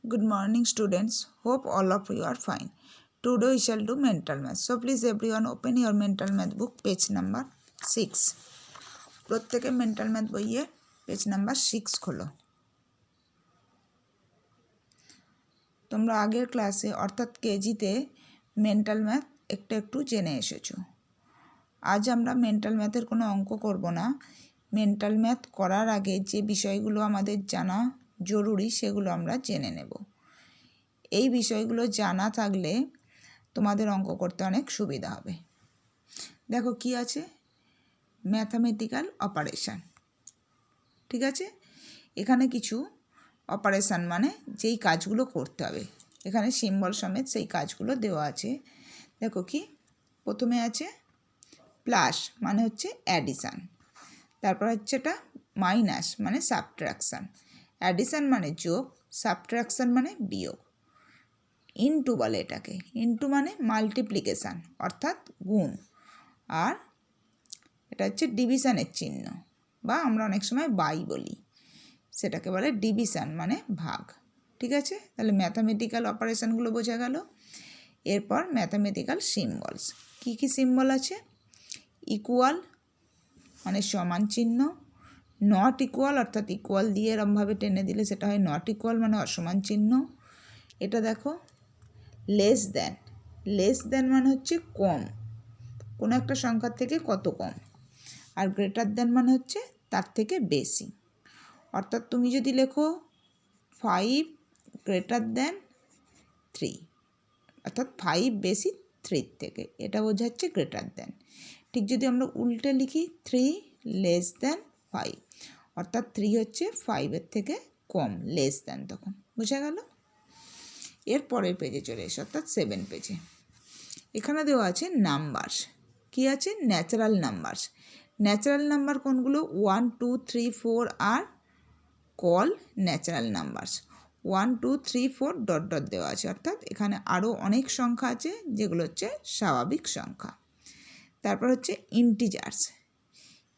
Good morning, students. Hope all of you are fine. Today we shall do mental math. So please everyone open your mental math book, page number 6. প্রত্যেকে mental math বইয়ে page number 6 খোলো। তোমরা আগের ক্লাসে অর্থাৎ কেজিতে mental math একটু জেনে এসেছো। আজ আমরা মেন্টাল ম্যাথের কোনো অঙ্ক করব না। মেন্টাল ম্যাথ করার আগে যে বিষয়গুলো আমাদের জানা জরুরি সেগুলো আমরা জেনে নেব। এই বিষয়গুলো জানা থাকলে তোমাদের অঙ্ক করতে অনেক সুবিধা হবে। দেখো কি আছে, ম্যাথামেটিক্যাল অপারেশন। ঠিক আছে, এখানে কিছু অপারেশন মানে যেই কাজগুলো করতে হবে, এখানে সিম্বল সমেত সেই কাজগুলো দেওয়া আছে। দেখো কি, প্রথমে আছে প্লাস মানে হচ্ছে অ্যাডিশান, তারপর হচ্ছে এটা মাইনাস মানে সাবট্রাকশান। অ্যাডিশান মানে যোগ, সাবট্রাকশান মানে বিয়োগ। ইনটু বলে এটাকে, ইনটু মানে মাল্টিপ্লিকেশান অর্থাৎ গুণ, আর এটা হচ্ছে ডিভিশনের চিহ্ন বা আমরা অনেক সময় বাই বলি, সেটাকে বলে ডিভিশন মানে ভাগ। ঠিক আছে, তাহলে ম্যাথামেটিক্যাল অপারেশনগুলো বোঝা গেল। এরপর ম্যাথামেটিক্যাল সিম্বলস, কি কি সিম্বল আছে? ইকুয়াল মানে সমান চিহ্ন, নট ইকুয়াল অর্থাৎ ইকুয়াল দিয়ে এরমভাবে টেনে দিলে সেটা হয় নট ইকুয়াল মানে অসমান চিহ্ন। এটা দেখো লেস দ্যান, লেস দ্যান মানে হচ্ছে কম, কোনো একটা সংখ্যার থেকে কত কম। আর গ্রেটার দ্যান মানে হচ্ছে তার থেকে বেশি। অর্থাৎ তুমি যদি লেখো 5 গ্রেটার দ্যান 3, অর্থাৎ 5 বেশি 3 থেকে, এটা বোঝাচ্ছে গ্রেটার দ্যান। ঠিক যদি আমরা উল্টে লিখি 3 লেস দ্যান 5, অর্থাৎ 3 হচ্ছে 5-এর থেকে কম, লেস দ্যান, তখন বোঝা গেল। এর পরের পেজে চলে এসে অর্থাৎ 7 পেজে এখানে দেওয়া আছে নাম্বারস। কি আছে? Natural numbers. ন্যাচারাল নাম্বার কোনগুলো? 1 2 3 4 আর call natural numbers. 1 2 3 4 dot dot দেওয়া আছে, অর্থাৎ এখানে আরও অনেক সংখ্যা আছে যেগুলো হচ্ছে স্বাভাবিক সংখ্যা। তারপর হচ্ছে ইন্টিজার্স।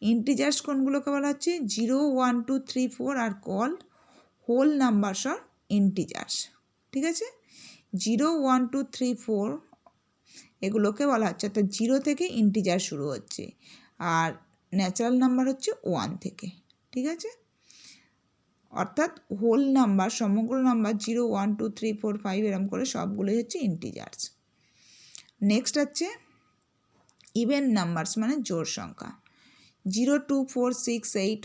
ইন্টিজার্স কোনগুলোকে বলা হচ্ছে? 0 1 2 3 4 আর call whole numbers or integers. ঠিক আছে, 0 1 2 3 4 এগুলোকে বলা হচ্ছে, অর্থাৎ 0 থেকে ইন্টিজার শুরু হচ্ছে, আর ন্যাচারাল নাম্বার হচ্ছে 1 থেকে। ঠিক আছে, অর্থাৎ হোল নাম্বার, সমগ্র নাম্বার 0 1 2 3 4 5 এরম করে সবগুলোই হচ্ছে ইন্টিজার্স। নেক্সট হচ্ছে ইভেন নাম্বারস মানে জোড় সংখ্যা। 0 2 4 6 8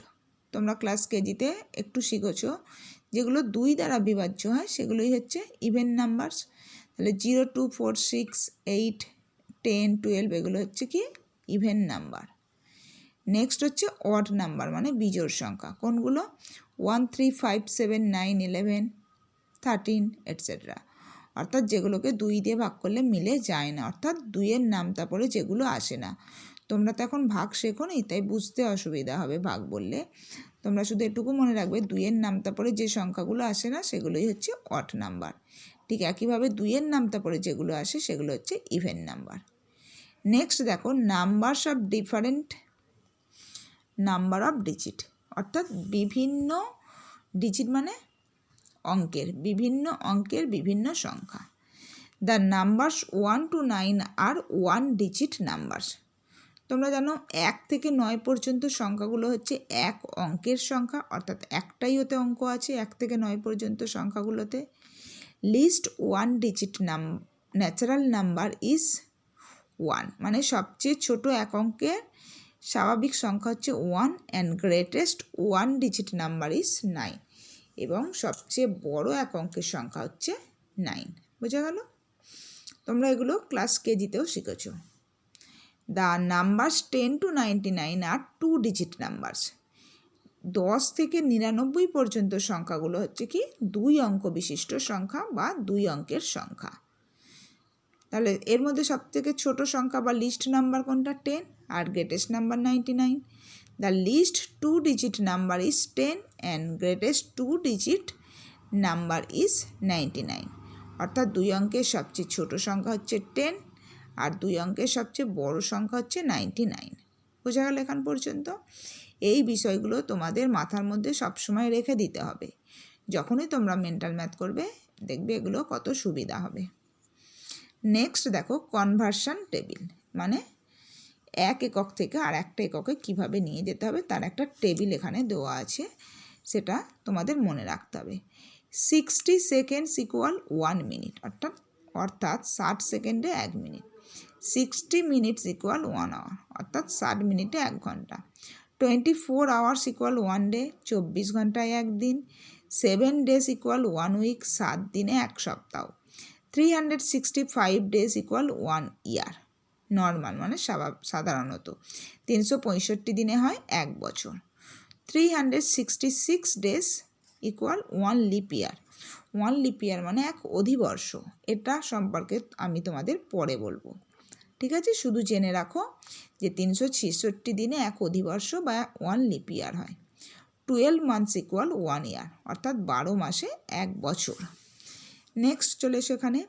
তোমরা ক্লাস কেজিতে একটু শিখেছো, যেগুলো 2 দ্বারা বিভাজ্য হয় সেগুলোই হচ্ছে ইভেন নাম্বারস। তাহলে 0 2 4 6 8 10 12 এগুলো হচ্ছে কি ইভেন নাম্বার। নেক্সট হচ্ছে অড নাম্বার মানে বিজোড় সংখ্যা। কোনগুলো? 1 3 5 7 9 11 13 এটসেট্রা, অর্থাৎ যেগুলোকে 2 দিয়ে ভাগ করলে মিলে যায় না, অর্থাৎ 2-এর নাম তারপরে যেগুলো আসে না। তোমরা তো এখন ভাগ শেখো নি, তাই বুঝতে অসুবিধা হবে ভাগ বললে। তোমরা শুধু এটুকু মনে রাখবে, 2-এর নাম তারপরে যে সংখ্যাগুলো আসে না সেগুলোই হচ্ছে অড নাম্বার। ঠিক একইভাবে 2-এর নাম তারপরে যেগুলো আসে সেগুলো হচ্ছে ইভেন নাম্বার। নেক্সট দেখো numbers of different number of digit, অর্থাৎ বিভিন্ন ডিজিট মানে অঙ্কের, বিভিন্ন অঙ্কের বিভিন্ন সংখ্যা। দ্য নাম্বারস 1 to 9 আর 1 ডিজিট নাম্বারস। তোমরা জানো 1 থেকে 9 পর্যন্ত সংখ্যাগুলো হচ্ছে এক অঙ্কের সংখ্যা, অর্থাৎ একটাই ওতে অঙ্ক আছে 1 থেকে 9 পর্যন্ত সংখ্যাগুলোতে। Least 1 digit natural number is 1 মানে সবচেয়ে ছোট এক অঙ্কের স্বাভাবিক সংখ্যা হচ্ছে 1 and greatest 1 digit number is 9, এবং সবচেয়ে বড় এক অঙ্কের সংখ্যা হচ্ছে 9। বোঝা গেল? তোমরা এগুলো ক্লাস কেজিতেও শিখেছ। দ্য নাম্বারস 10 to 99 আর 2 ডিজিট নাম্বারস। 10 থেকে 99 পর্যন্ত সংখ্যাগুলো হচ্ছে কি 2 অঙ্ক বিশিষ্ট সংখ্যা বা 2 অঙ্কের সংখ্যা। তাহলে এর মধ্যে সবথেকে ছোট সংখ্যা বা লিস্ট নাম্বার কোনটা? 10, আর greatest number 99। The least 2 digit number is 10 and greatest 2 digit number is 99, অর্থাৎ 2 অঙ্কের সবচেয়ে ছোট সংখ্যা হচ্ছে 10 আর 2 অঙ্কের সবচেয়ে বড় সংখ্যা হচ্ছে 99। বোঝা গেল এখান পর্যন্ত? এই বিষয়গুলো তোমাদের মাথার মধ্যে সবসময় রেখে দিতে হবে। যখনই তোমরা মেন্টাল ম্যাথ করবে দেখবে এগুলো কত সুবিধা হবে। নেক্সট দেখো কনভার্সন টেবিল, মানে এক একক থেকে আর একটা এককে কীভাবে নিয়ে যেতে হবে তার একটা টেবিল এখানে দেওয়া আছে, সেটা তোমাদের মনে রাখতে হবে। 60 সেকেন্ডস ইকুয়াল 1 মিনিট, অর্থাৎ 60 সেকেন্ডে 1 মিনিট। 60 মিনিটস ইকুয়াল 1 আওয়ার, অর্থাৎ 60 মিনিটে 1 ঘন্টা। 24 আওয়ার্স ইকুয়াল 1 ডে, 24 ঘন্টায় 1 দিন। 7 ডেজ ইকুয়াল 1 উইক, 7 দিনে 1 সপ্তাহ। 365 ডেজ ইকুয়াল 1 ইয়ার, নর্মাল মানে সাধারণত। 365 দিনে হয় 1 বছর। 366 ডেজ ইকুয়াল 1 লিপ ইয়ার। 1 লিপ ইয়ার মানে 1 অধিবর্ষ। এটা সম্পর্কে আমি তোমাদের পরে বলবো, ঠিক আছে? শুধু জেনে রাখো যে 366 দিনে 1 অধিবর্ষ বা 1 লিপ ইয়ার হয়। 12 মান্থস ইকুয়াল 1 ইয়ার, অর্থাৎ 12 মাসে 1 বছর। নেক্সট চলে এসো এখানে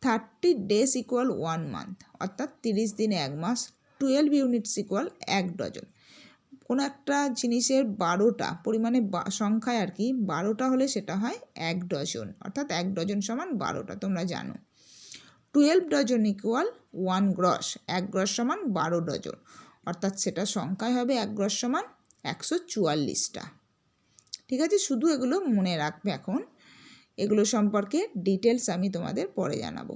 30 ডেজ ইকুয়াল 1 মান্থ, অর্থাৎ 30 দিনে 1 মাস। 12 ইউনিটস ইকুয়াল 1 ডজন। কোনো একটা জিনিসের 12টা পরিমাণে সংখ্যায় আর কি 12টা হলে সেটা হয় 1 ডজন, অর্থাৎ 1 ডজন সমান 12টা, তোমরা জানো। 12 ডজন ইকুয়াল 1 গ্রস, 1 গ্রস সমান 12 ডজন, অর্থাৎ সেটা সংখ্যায় হবে 1 গ্রস সমান 144টা। ঠিক আছে, শুধু এগুলো মনে রাখবে এখন, এগুলো সম্পর্কে ডিটেলস আমি তোমাদের পরে জানাবো।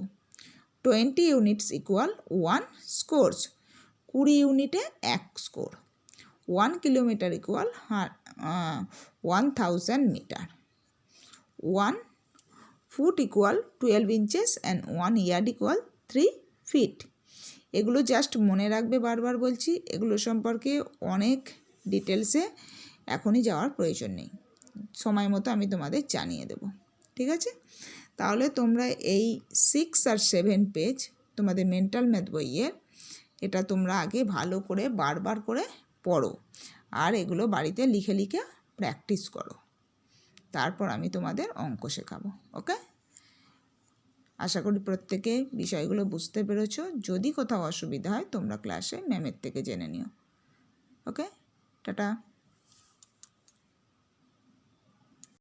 20 ইউনিটস ইকুয়াল 1 স্কোরস, 20 ইউনিটে 1 score. 1 kilometre equal 1000 metre. 1 foot equal 12 inches and 1 yard equal 3 feet. এগুলো জাস্ট মনে রাখবে, বারবার বলছি, এগুলো সম্পর্কে অনেক ডিটেলসে এখনই যাওয়ার প্রয়োজন নেই, সময় মতো আমি তোমাদের জানিয়ে দেব, ঠিক আছে? তাহলে তোমরা এই 6 আর 7 পেজ তোমাদের মেন্টাল ম্যাথ বইয়ের, এটা তোমরা আগে ভালো করে বারবার করে পড়ো, আর এগুলো বাড়িতে লিখে লিখে প্র্যাকটিস করো, তারপর আমি তোমাদের অঙ্ক শেখাবো। ওকে, আশা করি প্রত্যেকে বিষয়গুলো বুঝতে পেরেছো। যদি কোথাও অসুবিধা হয় তোমরা ক্লাসে ম্যামের থেকে জেনে নিও। ওকে, টাটা।